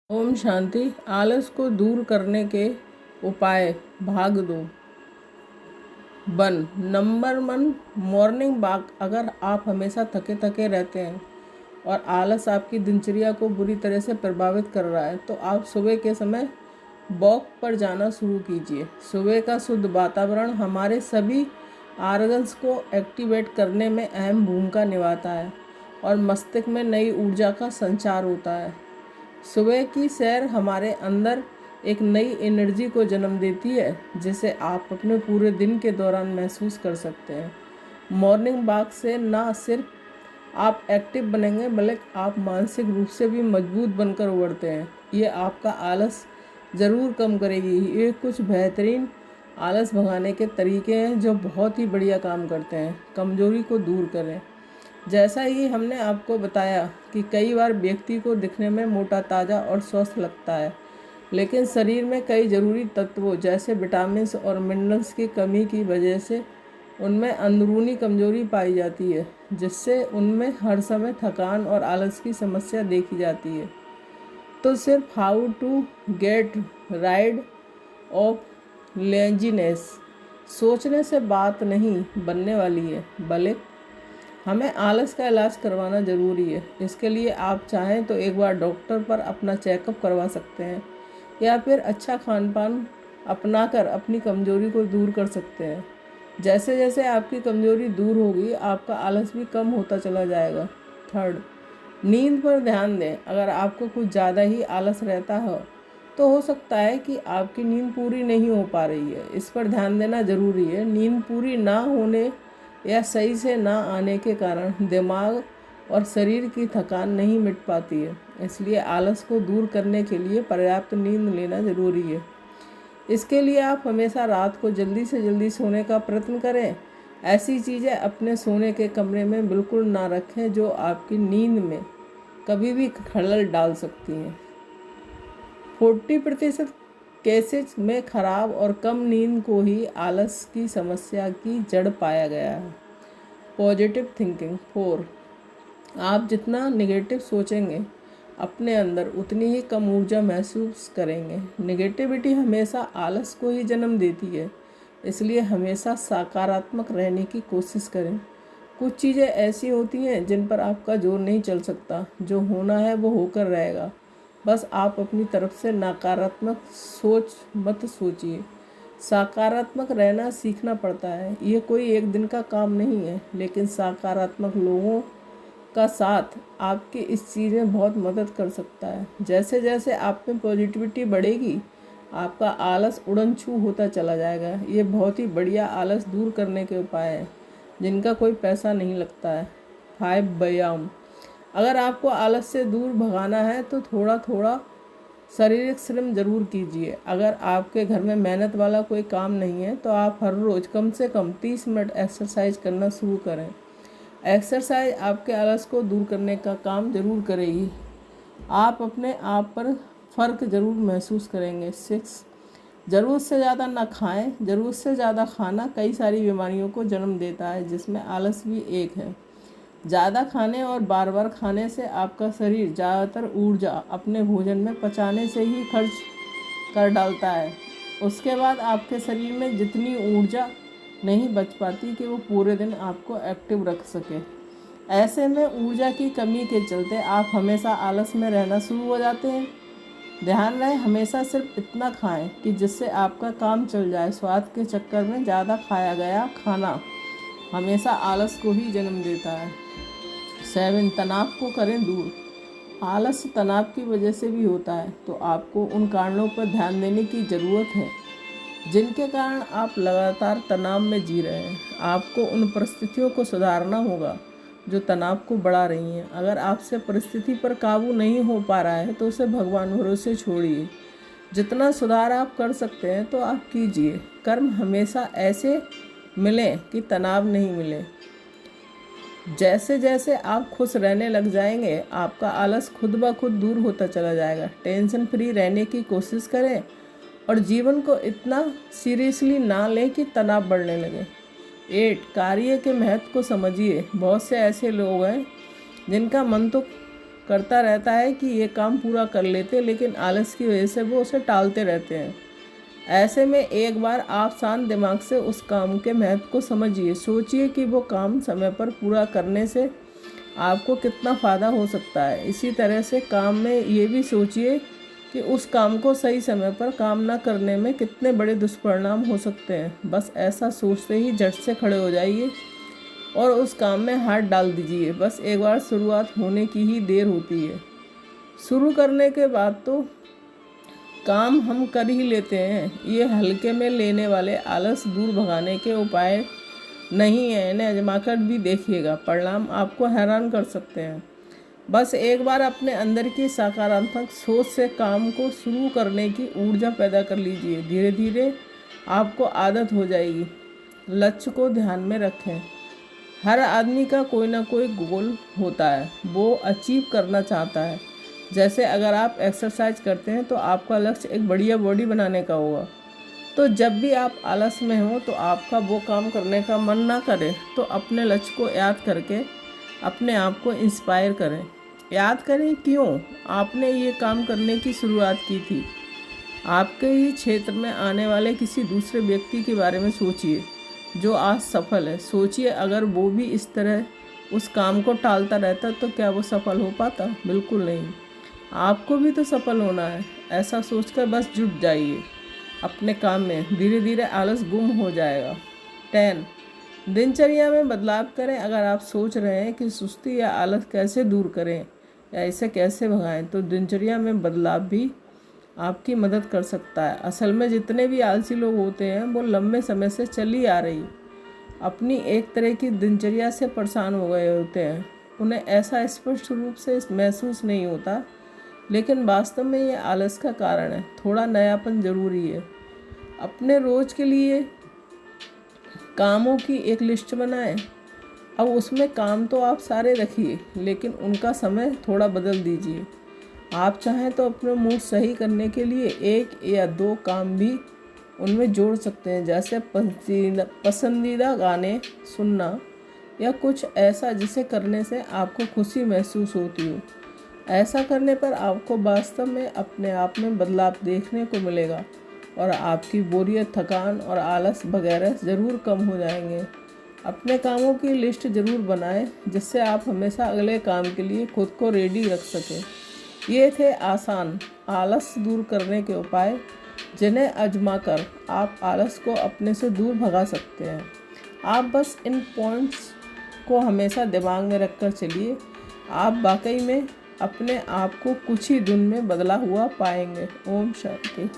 ओम शांति। आलस को दूर करने के उपाय भाग 2। Number 1, morning walk. अगर आप हमेशा थके थके रहते हैं और आलस आपकी दिनचर्या को बुरी तरह से प्रभावित कर रहा है तो आप सुबह के समय वॉक पर जाना शुरू कीजिए। सुबह का शुद्ध वातावरण हमारे सभी ऑर्गन्स को एक्टिवेट करने में अहम भूमिका निभाता है और मस्तिष्क में नई ऊर्जा का संचार होता है। सुबह की सैर हमारे अंदर एक नई एनर्जी को जन्म देती है जिसे आप अपने पूरे दिन के दौरान महसूस कर सकते हैं। मॉर्निंग वॉक से न सिर्फ आप एक्टिव बनेंगे बल्कि आप मानसिक रूप से भी मजबूत बनकर उभरते हैं। ये आपका आलस ज़रूर कम करेगी। ये कुछ बेहतरीन आलस भगाने के तरीके हैं जो बहुत ही बढ़िया काम करते हैं। कमजोरी को दूर करें। जैसा ही हमने आपको बताया कि कई बार व्यक्ति को दिखने में मोटा, ताज़ा और स्वस्थ लगता है, लेकिन शरीर में कई ज़रूरी तत्वों जैसे विटामिन्स और मिनरल्स की कमी की वजह से उनमें अंदरूनी कमजोरी पाई जाती है, जिससे उनमें हर समय थकान और आलस की समस्या देखी जाती है। तो सिर्फ how to get rid of laziness सोचने से बात नहीं बनने वाली है, बल्कि हमें आलस का इलाज करवाना ज़रूरी है। इसके लिए आप चाहें तो एक बार डॉक्टर पर अपना चेकअप करवा सकते हैं या फिर अच्छा खान पान अपनाकर अपनी कमजोरी को दूर कर सकते हैं। जैसे जैसे आपकी कमजोरी दूर होगी आपका आलस भी कम होता चला जाएगा। 3, नींद पर ध्यान दें। अगर आपको कुछ ज़्यादा ही आलस रहता हो तो हो सकता है कि आपकी नींद पूरी नहीं हो पा रही है। इस पर ध्यान देना ज़रूरी है। नींद पूरी ना होने या सही से ना आने के कारण दिमाग और शरीर की थकान नहीं मिट पाती है। इसलिए आलस को दूर करने के लिए पर्याप्त नींद लेना ज़रूरी है। इसके लिए आप हमेशा रात को जल्दी से जल्दी सोने का प्रयत्न करें। ऐसी चीज़ें अपने सोने के कमरे में बिल्कुल ना रखें जो आपकी नींद में कभी भी खलल डाल सकती हैं। 40% केसेस में खराब और कम नींद को ही आलस की समस्या की जड़ पाया गया है। Positive thinking. 4, आप जितना नेगेटिव सोचेंगे अपने अंदर उतनी ही कम ऊर्जा महसूस करेंगे। नेगेटिविटी हमेशा आलस को ही जन्म देती है, इसलिए हमेशा सकारात्मक रहने की कोशिश करें। कुछ चीज़ें ऐसी होती हैं जिन पर आपका जोर नहीं चल सकता। जो होना है वो होकर रहेगा। बस आप अपनी तरफ से नकारात्मक सोच मत सोचिए। सकारात्मक रहना सीखना पड़ता है। ये कोई एक दिन का काम नहीं है, लेकिन सकारात्मक लोगों का साथ आपकी इस चीज़ में बहुत मदद कर सकता है। जैसे जैसे आप में पॉजिटिविटी बढ़ेगी आपका आलस उड़न छू होता चला जाएगा। ये बहुत ही बढ़िया आलस दूर करने के उपाय हैं जिनका कोई पैसा नहीं लगता है। 5, व्यायाम। अगर आपको आलस से दूर भगाना है तो थोड़ा थोड़ा शारीरिक श्रम जरूर कीजिए। अगर आपके घर में मेहनत वाला कोई काम नहीं है तो आप हर रोज़ कम से कम 30 मिनट एक्सरसाइज करना शुरू करें। एक्सरसाइज आपके आलस को दूर करने का काम ज़रूर करेगी। आप अपने आप पर फ़र्क ज़रूर महसूस करेंगे। 6, ज़रूरत से ज़्यादा ना खाएं। ज़रूरत से ज़्यादा खाना कई सारी बीमारियों को जन्म देता है, जिसमें आलस भी एक है। ज़्यादा खाने और बार बार खाने से आपका शरीर ज़्यादातर ऊर्जा अपने भोजन में पचाने से ही खर्च कर डालता है। उसके बाद आपके शरीर में जितनी ऊर्जा नहीं बच पाती कि वो पूरे दिन आपको एक्टिव रख सके। ऐसे में ऊर्जा की कमी के चलते आप हमेशा आलस में रहना शुरू हो जाते हैं। ध्यान रहे हमेशा सिर्फ इतना खाएं कि जिससे आपका काम चल जाए। स्वाद के चक्कर में ज़्यादा खाया गया खाना हमेशा आलस को ही जन्म देता है। 7, तनाव को करें दूर। आलस तनाव की वजह से भी होता है, तो आपको उन कारणों पर ध्यान देने की ज़रूरत है जिनके कारण आप लगातार तनाव में जी रहे हैं। आपको उन परिस्थितियों को सुधारना होगा जो तनाव को बढ़ा रही हैं। अगर आपसे परिस्थिति पर काबू नहीं हो पा रहा है तो उसे भगवान भरोसे छोड़िए। जितना सुधार आप कर सकते हैं तो आप कीजिए। कर्म हमेशा ऐसे मिलें कि तनाव नहीं मिले। जैसे जैसे आप खुश रहने लग जाएंगे आपका आलस खुद ब खुद दूर होता चला जाएगा। टेंशन फ्री रहने की कोशिश करें और जीवन को इतना सीरियसली ना लें कि तनाव बढ़ने लगे। 8, कार्य के महत्व को समझिए। बहुत से ऐसे लोग हैं जिनका मन तो करता रहता है कि ये काम पूरा कर लेते, लेकिन आलस की वजह से वो उसे टालते रहते हैं। ऐसे में एक बार आप शांत दिमाग से उस काम के महत्व को समझिए। सोचिए कि वो काम समय पर पूरा करने से आपको कितना फ़ायदा हो सकता है। इसी तरह से काम में ये भी सोचिए कि उस काम को सही समय पर काम ना करने में कितने बड़े दुष्परिणाम हो सकते हैं। बस ऐसा सोचते ही झट से खड़े हो जाइए और उस काम में हाथ डाल दीजिए। बस एक बार शुरुआत होने की ही देर होती है। शुरू करने के बाद तो काम हम कर ही लेते हैं। ये हल्के में लेने वाले आलस दूर भगाने के उपाय नहीं है। इन्हें आजमाकर भी देखिएगा, परिणाम आपको हैरान कर सकते हैं। बस एक बार अपने अंदर की सकारात्मक सोच से काम को शुरू करने की ऊर्जा पैदा कर लीजिए। धीरे धीरे आपको आदत हो जाएगी। लक्ष्य को ध्यान में रखें। हर आदमी का कोई ना कोई गोल होता है, वो अचीव करना चाहता है। जैसे अगर आप एक्सरसाइज करते हैं तो आपका लक्ष्य एक बढ़िया बॉडी बनाने का होगा। तो जब भी आप आलस में हो तो आपका वो काम करने का मन ना करे तो अपने लक्ष्य को याद करके अपने आप को इंस्पायर करें। याद करें क्यों आपने ये काम करने की शुरुआत की थी। आपके ही क्षेत्र में आने वाले किसी दूसरे व्यक्ति के बारे में सोचिए जो आज सफल है। सोचिए अगर वो भी इस तरह उस काम को टालता रहता तो क्या वो सफल हो पाता? बिल्कुल नहीं। आपको भी तो सफल होना है। ऐसा सोचकर बस जुट जाइए अपने काम में। धीरे धीरे आलस गुम हो जाएगा। 10 दिनचर्या में बदलाव करें। अगर आप सोच रहे हैं कि सुस्ती या आलस कैसे दूर करें या इसे कैसे भगाएं, तो दिनचर्या में बदलाव भी आपकी मदद कर सकता है। असल में जितने भी आलसी लोग होते हैं वो लंबे समय से चली आ रही अपनी एक तरह की दिनचर्या से परेशान हो गए होते हैं। उन्हें ऐसा स्पष्ट रूप से महसूस नहीं होता, लेकिन वास्तव में ये आलस का कारण है। थोड़ा नयापन ज़रूरी है। अपने रोज़ के लिए कामों की एक लिस्ट बनाएं। अब उसमें काम तो आप सारे रखिए, लेकिन उनका समय थोड़ा बदल दीजिए। आप चाहें तो अपने मूड सही करने के लिए 1 या 2 काम भी उनमें जोड़ सकते हैं, जैसे पसंदीदा गाने सुनना या कुछ ऐसा जिसे करने से आपको खुशी महसूस होती हो। ऐसा करने पर आपको वास्तव में अपने आप में बदलाव देखने को मिलेगा और आपकी बोरियत, थकान और आलस वगैरह ज़रूर कम हो जाएंगे। अपने कामों की लिस्ट ज़रूर बनाएं, जिससे आप हमेशा अगले काम के लिए खुद को रेडी रख सकें। ये थे आसान आलस दूर करने के उपाय, जिन्हें आजमाकर आप आलस को अपने से दूर भगा सकते हैं। आप बस इन पॉइंट्स को हमेशा दिमाग में रखकर चलिए। आप वाकई में अपने आप को कुछ ही दिन में बदला हुआ पाएंगे। ओम शांति।